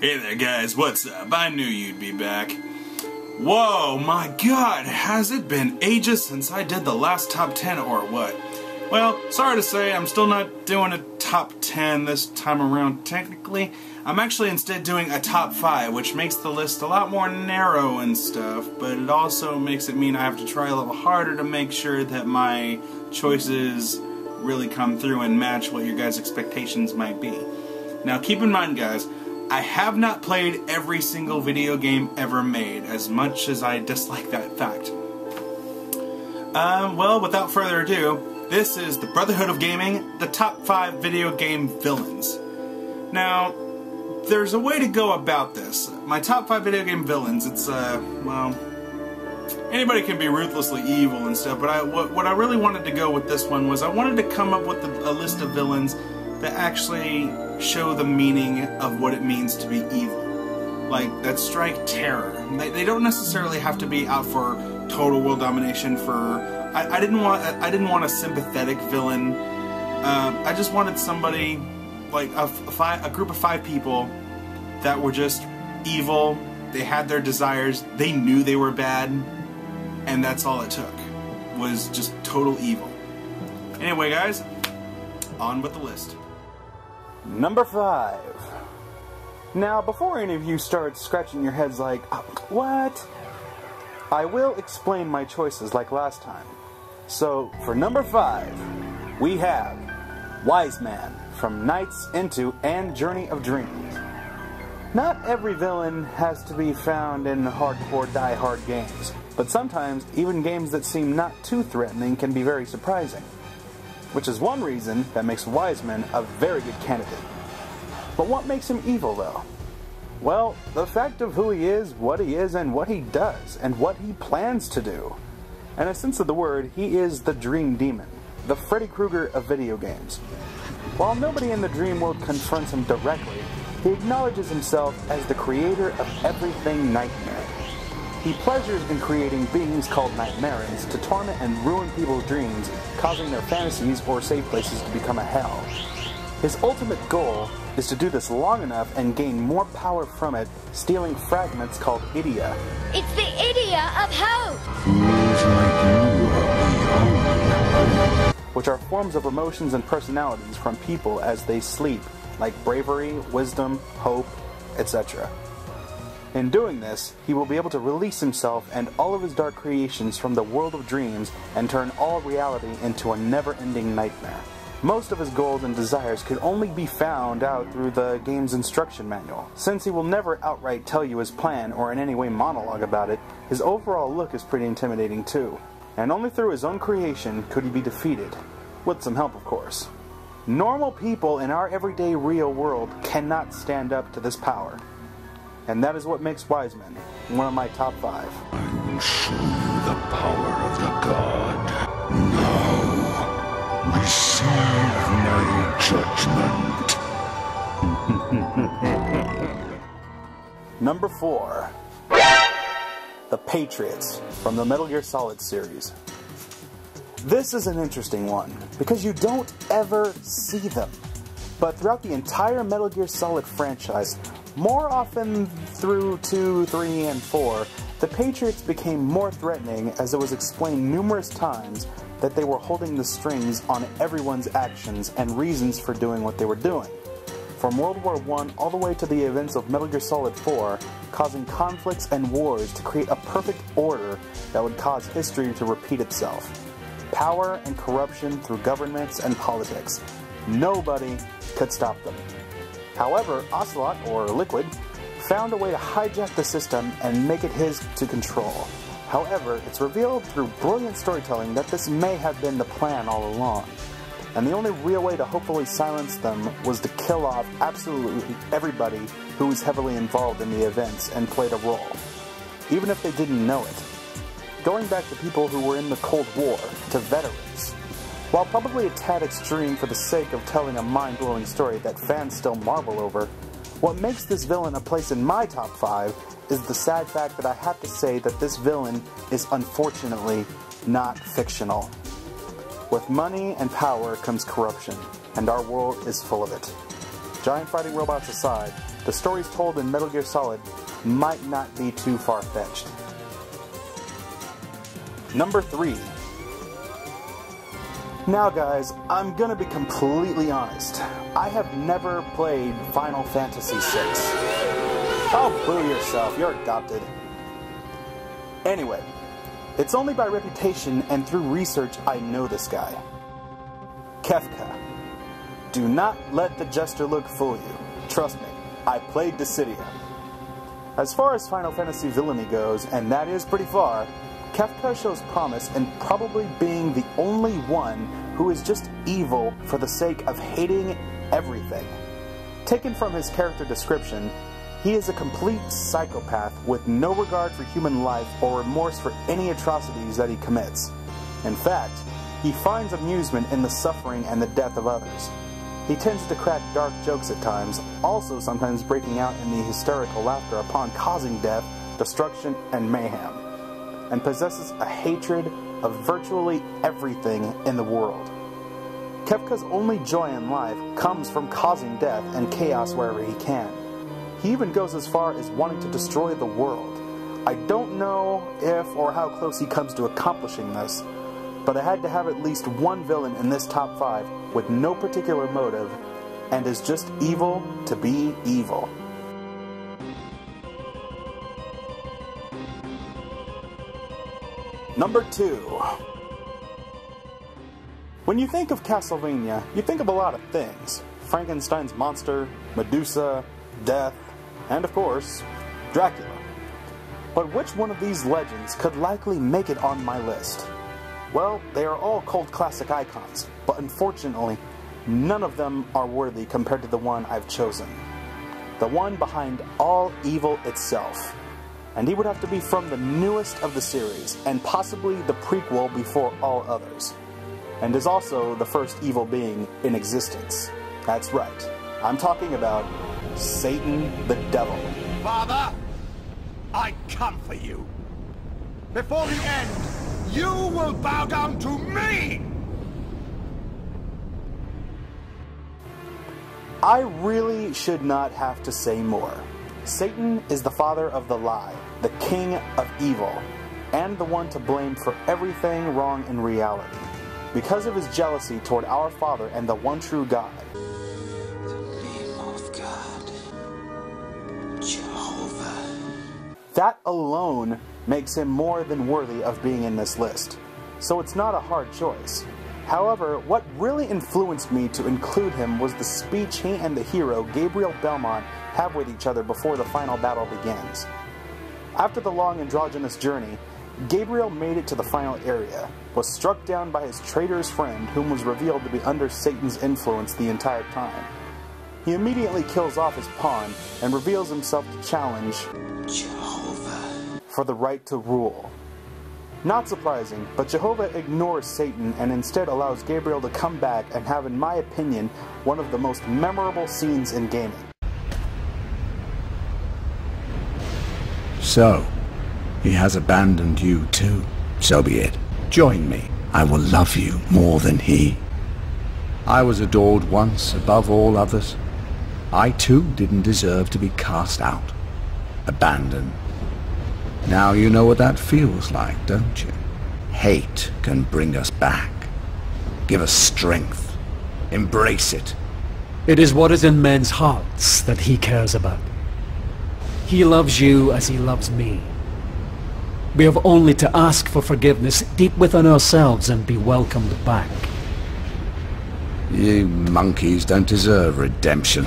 Hey there guys, what's up? I knew you'd be back. Whoa, my god, has it been ages since I did the last top 10 or what? Well, sorry to say, I'm still not doing a top 10 this time around technically. I'm actually instead doing a top 5, which makes the list a lot more narrow and stuff, but it also makes it mean I have to try a little harder to make sure that my choices really come through and match what your guys' expectations might be. Now keep in mind guys, I have not played every single video game ever made, as much as I dislike that fact. Well, without further ado, this is the Brotherhood of Gaming, the top 5 video game villains. Now, there's a way to go about this. My top 5 video game villains, it's, well, anybody can be ruthlessly evil and stuff, but what I really wanted to go with this one was I wanted to come up with a list of villains that actually show the meaning of what it means to be evil. Like, that strike terror. They don't necessarily have to be out for total world domination for... I didn't want a sympathetic villain. I just wanted somebody, like a group of 5 people that were just evil, they had their desires, they knew they were bad, and that's all it took. Was just total evil. Anyway guys, on with the list. Number 5. Now, before any of you start scratching your heads like, what? I will explain my choices like last time. So, for number 5, we have Wise Man from Nights Into and Journey of Dreams. Not every villain has to be found in hardcore die-hard games, but sometimes even games that seem not too threatening can be very surprising. Which is one reason that makes Wise Man a very good candidate. But what makes him evil, though? Well, the fact of who he is, and what he does, and what he plans to do. In a sense of the word, he is the Dream Demon, the Freddy Krueger of video games. While nobody in the dream world confronts him directly, he acknowledges himself as the creator of everything nightmare. He pleasures in creating beings called nightmares to torment and ruin people's dreams, causing their fantasies or safe places to become a hell. His ultimate goal is to do this long enough and gain more power from it, stealing fragments called Idia. It's the Idia of hope! Which are forms of emotions and personalities from people as they sleep, like bravery, wisdom, hope, etc. In doing this, he will be able to release himself and all of his dark creations from the world of dreams and turn all reality into a never-ending nightmare. Most of his goals and desires could only be found out through the game's instruction manual. Since he will never outright tell you his plan or in any way monologue about it, his overall look is pretty intimidating too. And only through his own creation could he be defeated. With some help, of course. Normal people in our everyday real world cannot stand up to this power. And that is what makes Wise Man one of my top 5. I will show you the power of the god. Now, receive my judgment. Number 4. The Patriots from the Metal Gear Solid series. This is an interesting one, because you don't ever see them. But throughout the entire Metal Gear Solid franchise, more often through 2, 3, and 4, the Patriots became more threatening as it was explained numerous times that they were holding the strings on everyone's actions and reasons for doing what they were doing. From World War I all the way to the events of Metal Gear Solid 4, causing conflicts and wars to create a perfect order that would cause history to repeat itself. Power and corruption through governments and politics. Nobody could stop them. However, Ocelot, or Liquid, found a way to hijack the system and make it his to control. However, it's revealed through brilliant storytelling that this may have been the plan all along. And the only real way to hopefully silence them was to kill off absolutely everybody who was heavily involved in the events and played a role, even if they didn't know it. Going back to people who were in the Cold War, to veterans. While probably a tad extreme for the sake of telling a mind-blowing story that fans still marvel over, what makes this villain a place in my top 5 is the sad fact that I have to say that this villain is unfortunately not fictional. With money and power comes corruption, and our world is full of it. Giant fighting robots aside, the stories told in Metal Gear Solid might not be too far-fetched. Number 3. Now guys, I'm gonna be completely honest. I have never played Final Fantasy VI. Oh, boo yourself, you're adopted. Anyway, it's only by reputation and through research I know this guy. Kefka. Do not let the jester look fool you. Trust me, I played Dissidia. As far as Final Fantasy villainy goes, and that is pretty far, Kefka shows promise in probably being the only one who is just evil for the sake of hating everything. Taken from his character description, he is a complete psychopath with no regard for human life or remorse for any atrocities that he commits. In fact, he finds amusement in the suffering and the death of others. He tends to crack dark jokes at times, also sometimes breaking out in the hysterical laughter upon causing death, destruction, and mayhem, and possesses a hatred of virtually everything in the world. Kefka's only joy in life comes from causing death and chaos wherever he can. He even goes as far as wanting to destroy the world. I don't know if or how close he comes to accomplishing this, but I had to have at least one villain in this top 5 with no particular motive and is just evil to be evil. Number 2. When you think of Castlevania, you think of a lot of things. Frankenstein's monster, Medusa, death, and of course, Dracula. But which one of these legends could likely make it on my list? Well, they are all cult classic icons, but unfortunately, none of them are worthy compared to the one I've chosen. The one behind all evil itself. And he would have to be from the newest of the series, and possibly the prequel before all others. And is also the first evil being in existence. That's right, I'm talking about Satan the Devil. Father, I come for you. Before the end, you will bow down to me! I really should not have to say more. Satan is the father of the lie, the king of evil, and the one to blame for everything wrong in reality, because of his jealousy toward our Father and the one true God. The name of God, Jehovah. That alone makes him more than worthy of being in this list, so it's not a hard choice. However, what really influenced me to include him was the speech he and the hero, Gabriel Belmont, have with each other before the final battle begins. After the long androgynous journey, Gabriel made it to the final area, was struck down by his traitor's friend, whom was revealed to be under Satan's influence the entire time. He immediately kills off his pawn and reveals himself to challenge Jehovah for the right to rule. Not surprising, but Jehovah ignores Satan and instead allows Gabriel to come back and have, in my opinion, one of the most memorable scenes in gaming. So, he has abandoned you too. So be it. Join me. I will love you more than he. I was adored once above all others. I too didn't deserve to be cast out, abandoned. Now you know what that feels like, don't you? Hate can bring us back, give us strength. Embrace it. It is what is in men's hearts that he cares about. He loves you as he loves me. We have only to ask for forgiveness deep within ourselves and be welcomed back. You monkeys don't deserve redemption.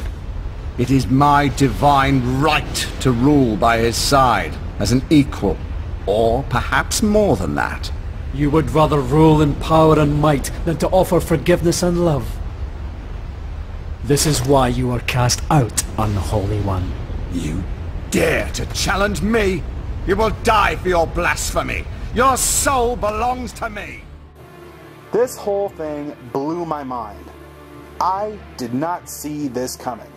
It is my divine right to rule by his side as an equal, or perhaps more than that. You would rather rule in power and might than to offer forgiveness and love. This is why you are cast out, Unholy One. You dare to challenge me? You will die for your blasphemy. Your soul belongs to me. This whole thing blew my mind. I did not see this coming.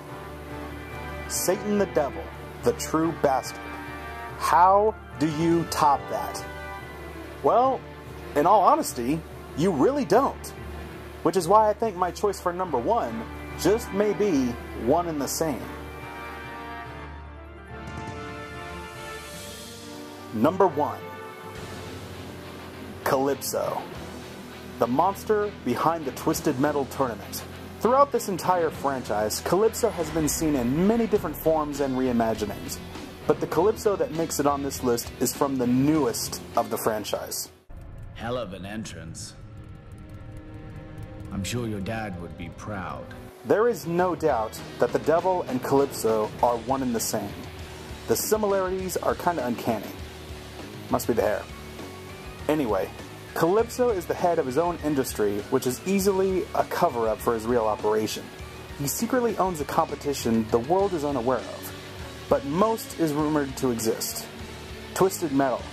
Satan the Devil, the true bastard. How do you top that? Well, in all honesty, you really don't. Which is why I think my choice for number 1 just may be one and the same. Number 1. Calypso, the monster behind the Twisted Metal tournament. Throughout this entire franchise, Calypso has been seen in many different forms and reimaginings, but the Calypso that makes it on this list is from the newest of the franchise. Hell of an entrance. I'm sure your dad would be proud. There is no doubt that the Devil and Calypso are one and the same. The similarities are kinda uncanny. Must be the hair. Anyway, Calypso is the head of his own industry, which is easily a cover-up for his real operation. He secretly owns a competition the world is unaware of, but most is rumored to exist. Twisted Metal,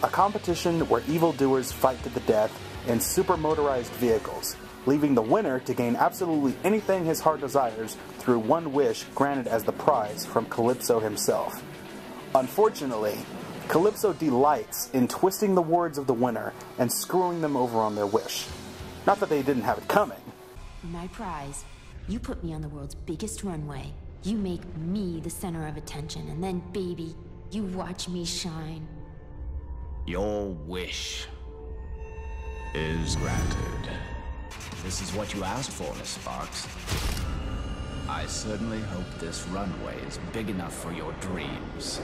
a competition where evildoers fight to the death in super motorized vehicles, leaving the winner to gain absolutely anything his heart desires through one wish granted as the prize from Calypso himself. Unfortunately, Calypso delights in twisting the words of the winner and screwing them over on their wish. Not that they didn't have it coming. For my prize, you put me on the world's biggest runway. You make me the center of attention, and then, baby, you watch me shine. Your wish is granted. This is what you asked for, Miss Sparks. I certainly hope this runway is big enough for your dreams.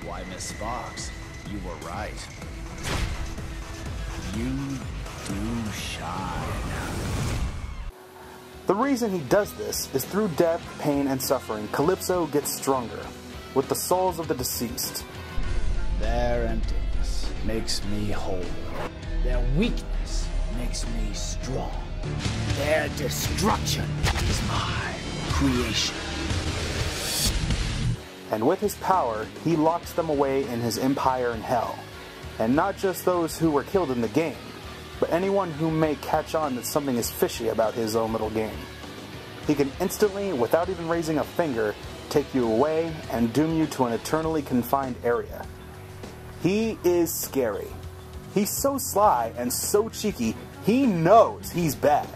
Why, Miss Sparks, you were right. You do shine. The reason he does this is through death, pain, and suffering, Calypso gets stronger, with the souls of the deceased. Their emptiness makes me whole. Their weakness makes me strong. Their destruction is my creation. And with his power, he locks them away in his empire in hell. And not just those who were killed in the game, but anyone who may catch on that something is fishy about his own little game. He can instantly, without even raising a finger, take you away and doom you to an eternally confined area. He is scary. He's so sly and so cheeky, he knows he's bad.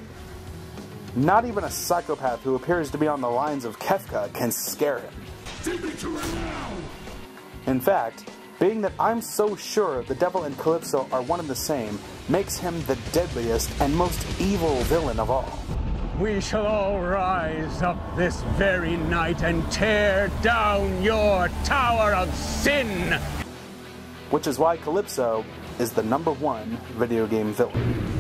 Not even a psychopath who appears to be on the lines of Kefka can scare him. In fact, being that I'm so sure the Devil and Calypso are one and the same makes him the deadliest and most evil villain of all. We shall all rise up this very night and tear down your tower of sin! Which is why Calypso is the #1 video game villain.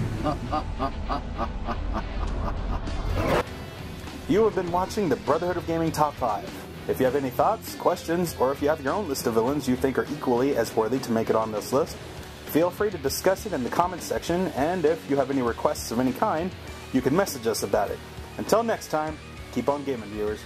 You have been watching the Brotherhood of Gaming Top 5. If you have any thoughts, questions, or if you have your own list of villains you think are equally as worthy to make it on this list, feel free to discuss it in the comments section, and if you have any requests of any kind, you can message us about it. Until next time, keep on gaming, viewers.